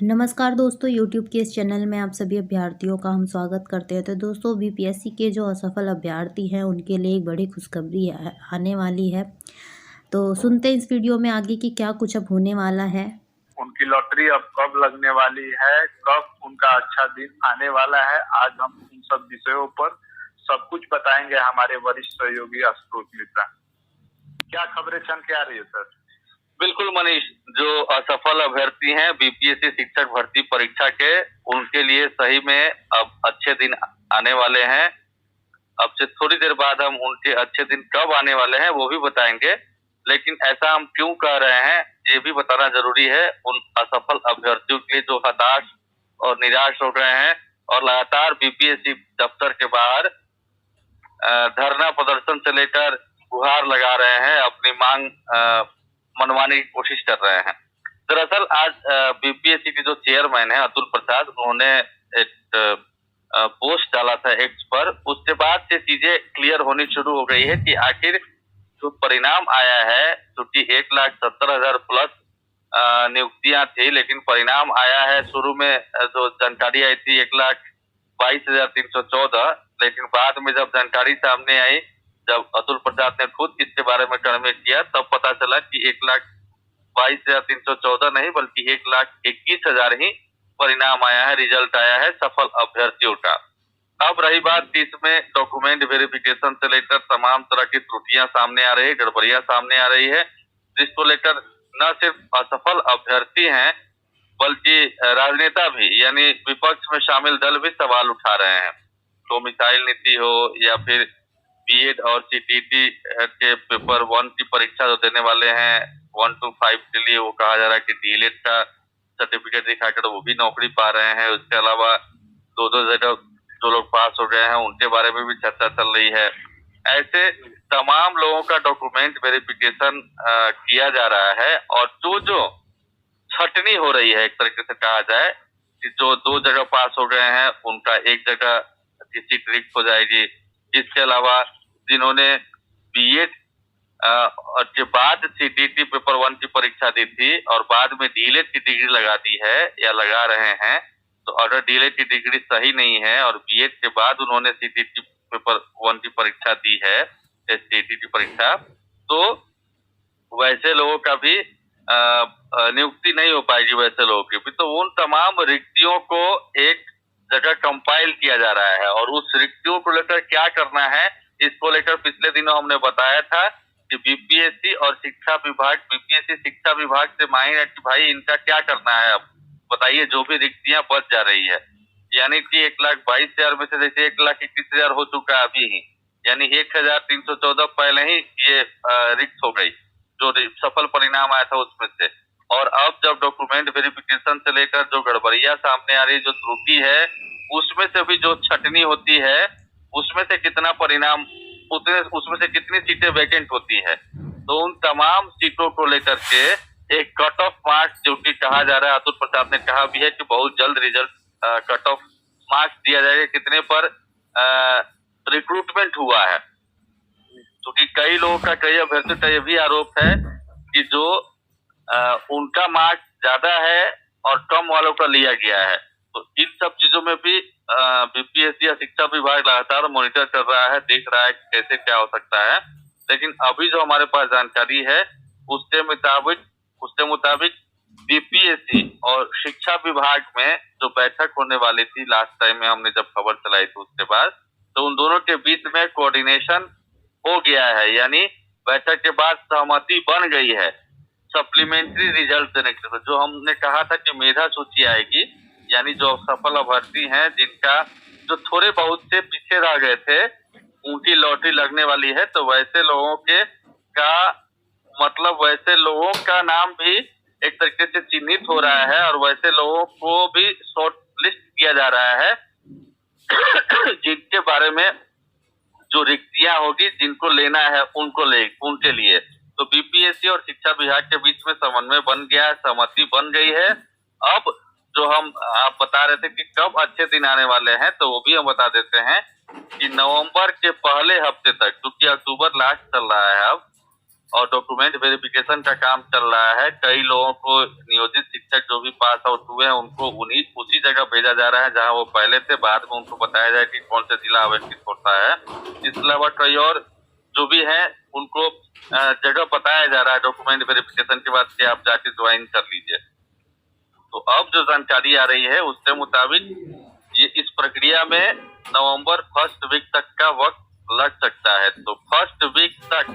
नमस्कार दोस्तों, YouTube के इस चैनल में आप सभी अभ्यर्थियों का हम स्वागत करते हैं। तो दोस्तों, बीपीएससी के जो असफल अभ्यर्थी हैं उनके लिए एक बड़ी खुशखबरी आने वाली है। तो सुनते हैं इस वीडियो में आगे कि क्या कुछ अब होने वाला है। उनकी लॉटरी अब कब लगने वाली है, कब उनका अच्छा दिन आने वाला है, आज हम इन सब विषयों पर सब कुछ बताएंगे हमारे वरिष्ठ सहयोगी आशुतोष मिश्रा। क्या खबरें चल के आ रही है सर? बिल्कुल मनीष, जो असफल अभ्यर्थी हैं बीपीएससी शिक्षक भर्ती परीक्षा के, उनके लिए सही में अब अच्छे दिन आने वाले हैं। अब से थोड़ी देर बाद हम उनके अच्छे दिन कब आने वाले हैं वो भी बताएंगे, लेकिन ऐसा हम क्यों कह रहे हैं ये भी बताना जरूरी है उन असफल अभ्यर्थियों के लिए जो हताश और निराश हो गए हैं और लगातार बीपीएससी दफ्तर के बाहर धरना प्रदर्शन से लेकर गुहार लगा रहे हैं, अपनी मांग मनवाने की कोशिश कर रहे हैं। दरअसल आज बीपीएससी के जो चेयरमैन है अतुल प्रसाद, उन्होंने एक पोस्ट डाला था एक्स पर। उसके बाद से चीजें क्लियर होनी शुरू हो गई है कि आखिर जो परिणाम आया है, क्योंकि 1,70,000 प्लस नियुक्तियां थी, लेकिन परिणाम आया है शुरू में जो जानकारी आई थी 1,22,314, लेकिन बाद में जब जानकारी सामने आई, जब अतुल प्रसाद ने खुद इसके बारे में कमेंट किया, तब पता चला कि 1,22,314 नहीं बल्कि 1,21,000 ही परिणाम आया है, रिजल्ट आया है सफल अभ्यर्थियों का। अब रही बात कि इसमें डॉक्यूमेंट वेरिफिकेशन से लेकर तमाम तरह की त्रुटियां सामने आ रही है, गड़बड़ियां सामने आ रही है, जिसको लेकर न सिर्फ असफल अभ्यर्थी हैं बल्कि राजनेता भी, यानी विपक्ष में शामिल दल भी सवाल उठा रहे हैं। तो मिसाइल नीति हो या फिर बीएड और सीटीटी के पेपर 1 की परीक्षा जो देने वाले हैं 1 to 5 के लिए, वो कहा जा रहा है कि डीएलएड का सर्टिफिकेट दिखाकर वो भी नौकरी पा रहे हैं। उसके अलावा दो जगह जो लोग पास हो गए हैं उनके बारे में भी चर्चा चल रही है। ऐसे तमाम लोगों का डॉक्यूमेंट वेरिफिकेशन किया जा रहा है, और जो छटनी हो रही है, एक तरीके से कहा जाए कि जो 2 जगह पास हो गए हैं उनका एक जगह की सीट रिक्त हो जाएगी। इसके अलावा जिन्होंने बीएड के बाद सीटीटी पेपर 1 की परीक्षा दी थी और बाद में डीएलएड की डिग्री लगा दी है या लगा रहे हैं, तो अगर डीएलएड की डिग्री सही नहीं है और बीएड के बाद उन्होंने सीटीटी पेपर 1 की परीक्षा दी है, सीटीटी परीक्षा, तो वैसे लोगों का भी नियुक्ति नहीं हो पाएगी। वैसे लोगों की भी, तो उन तमाम रिक्तियों को एक जगह कंपाइल किया जा रहा है, और उस रिक्तियों को लेकर क्या करना है, इसको लेकर पिछले दिनों हमने बताया था कि बीपीएससी और शिक्षा विभाग, बीपीएससी शिक्षा विभाग से मांगे है कि भाई इनका क्या करना है, अब बताइए जो भी रिक्तियां बच जा रही है। यानी कि 1,22,000 में से जैसे 1,21,000 हो चुका है अभी ही, यानी 1,314 पहले ही ये रिक्त हो गई जो सफल परिणाम आया था उसमें से। और अब जब डॉक्यूमेंट वेरिफिकेशन से लेकर जो गड़बड़ियां सामने आ रही, जो त्रुटि है, उसमें से भी जो छटनी होती है, उसमें से कितना परिणाम, उसमें से कितनी सीटें वैकेंट होती है, तो उन तमाम सीटों को लेकर के एक कट ऑफ मार्क्स, जो कि कहा जा रहा है, अतुल प्रसाद ने कहा भी है कि बहुत जल्द रिजल्ट कट ऑफ मार्क्स दिया जाएगा कितने पर रिक्रूटमेंट हुआ है। क्योंकि कई लोगों का, कई अभ्यर्थियों का यह भी आरोप है कि जो उनका मार्क्स ज्यादा है और कम वालों का लिया गया है। तो इन सब चीजों में भी बीपीएससी या शिक्षा विभाग लगातार मॉनिटर कर रहा है, देख रहा है कि कैसे क्या हो सकता है। लेकिन अभी जो हमारे पास जानकारी है उसके मुताबिक बीपीएससी और शिक्षा विभाग में जो बैठक होने वाली थी लास्ट टाइम में, हमने जब खबर चलाई थी उसके बाद, तो उन दोनों के बीच में कोऑर्डिनेशन हो गया है, यानी बैठक के बाद सहमति बन गई है सप्लीमेंट्री रिजल्ट देने के लिए। जो हमने कहा था कि मेधा सूची आएगी, यानी जो सफल अभ्यर्थी हैं जिनका, जो थोड़े बहुत से पीछे रह गए थे, उनकी लॉटरी लगने वाली है, तो वैसे लोगों के का मतलब, वैसे लोगों का नाम भी एक तरीके से चिन्हित हो रहा है, और वैसे लोगों को भी शॉर्ट लिस्ट किया जा रहा है जिनके बारे में जो रिक्तियां होगी, जिनको लेना है उनके लिए। तो बीपीएससी और शिक्षा विभाग के बीच में समन्वय बन गया है, सहमति बन गई है। अब जो आप बता रहे थे कि कब अच्छे दिन आने वाले हैं, तो वो भी हम बता देते हैं कि नवंबर के पहले हफ्ते तक, क्योंकि अक्टूबर लास्ट चल रहा है अब, और डॉक्यूमेंट वेरिफिकेशन का काम चल रहा है। कई लोगों को नियोजित शिक्षक जो भी पास आउट हुए हैं उनको उसी जगह भेजा जा रहा है जहां वो पहले थे। बाद में उनको बताया जाए कि कौन सा जिला आवंटित होता है। इसके अलावा कई और जो भी है उनको जगह बताया जा रहा है डॉक्यूमेंट वेरिफिकेशन के बाद कि आप जाके ज्वाइन कर लीजिए। तो अब जो जानकारी आ रही है उसके मुताबिक ये इस प्रक्रिया में नवंबर फर्स्ट वीक तक का वक्त लग सकता है। तो फर्स्ट वीक तक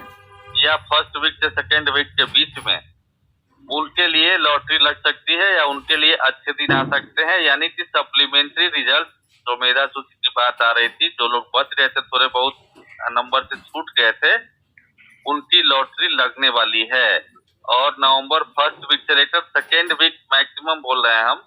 या फर्स्ट वीक से सेकेंड वीक के बीच में उनके लिए लॉटरी लग सकती है या उनके लिए अच्छे दिन आ सकते हैं। यानी कि सप्लीमेंट्री रिजल्ट जो मेधा सूची की बात आ रही थी, जो लोग बच गए थे, थोड़े बहुत नंबर से छूट गए थे, उनकी लॉटरी लगने वाली है। और नवंबर फर्स्ट वीक से लेकर सेकेंड वीक मैक्सिमम बोल रहे हैं हम,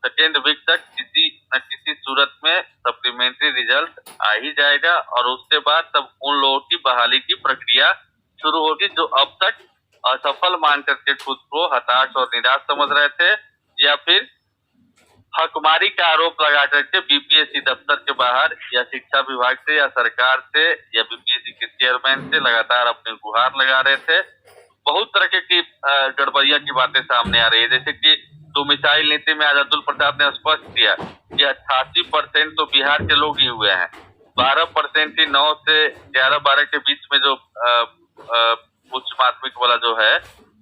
सेकेंड वीक तक किसी न किसी सूरत में सप्लीमेंट्री रिजल्ट आ ही जाएगा। और उसके बाद तब उन लोगों की बहाली की प्रक्रिया शुरू होगी जो अब तक असफल मान करके खुद को हताश और निराश समझ रहे थे या फिर हकमारी का आरोप लगा करके बीपीएससी दफ्तर के बाहर या शिक्षा विभाग से या सरकार से या बीपीएससी के चेयरमैन से लगातार अपनी गुहार लगा रहे थे। बहुत तरह की गड़बड़िया की बातें सामने आ रही है, जैसे कि डोमिसाइल नीति में आज अब्दुल प्रसाद ने स्पष्ट किया कि 88% तो बिहार के लोग ही हुए हैं, 12% ही 9 से 11-12 के बीच में जो उच्च माध्यमिक वाला जो है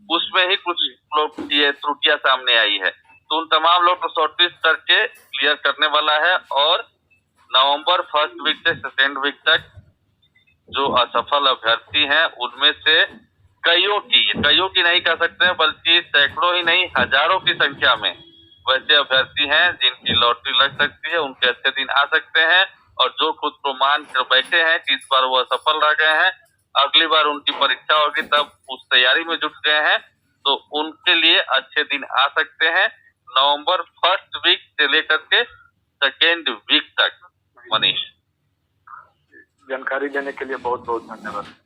उसमें ही कुछ लोग ये त्रुटियां सामने आई है। तो उन तमाम लोग को शॉर्टलिस्ट करके क्लियर करने वाला है और नवंबर फर्स्ट वीक से सेकेंड वीक तक जो असफल अभ्यर्थी हैं उनमें से कईयों की नहीं कह सकते हैं, बल्कि सैकड़ों ही नहीं हजारों की संख्या में वैसे अभ्यर्थी हैं जिनकी लॉटरी लग सकती है, उनके अच्छे दिन आ सकते हैं। और जो खुद को मान कर बैठे हैं कि इस बार वो असफल रह गए हैं, अगली बार उनकी परीक्षा होगी तब उस तैयारी में जुट गए हैं, तो उनके लिए अच्छे दिन आ सकते हैं नवंबर फर्स्ट वीक से लेकर के सेकेंड वीक तक। मनीष, जानकारी देने के लिए बहुत बहुत धन्यवाद।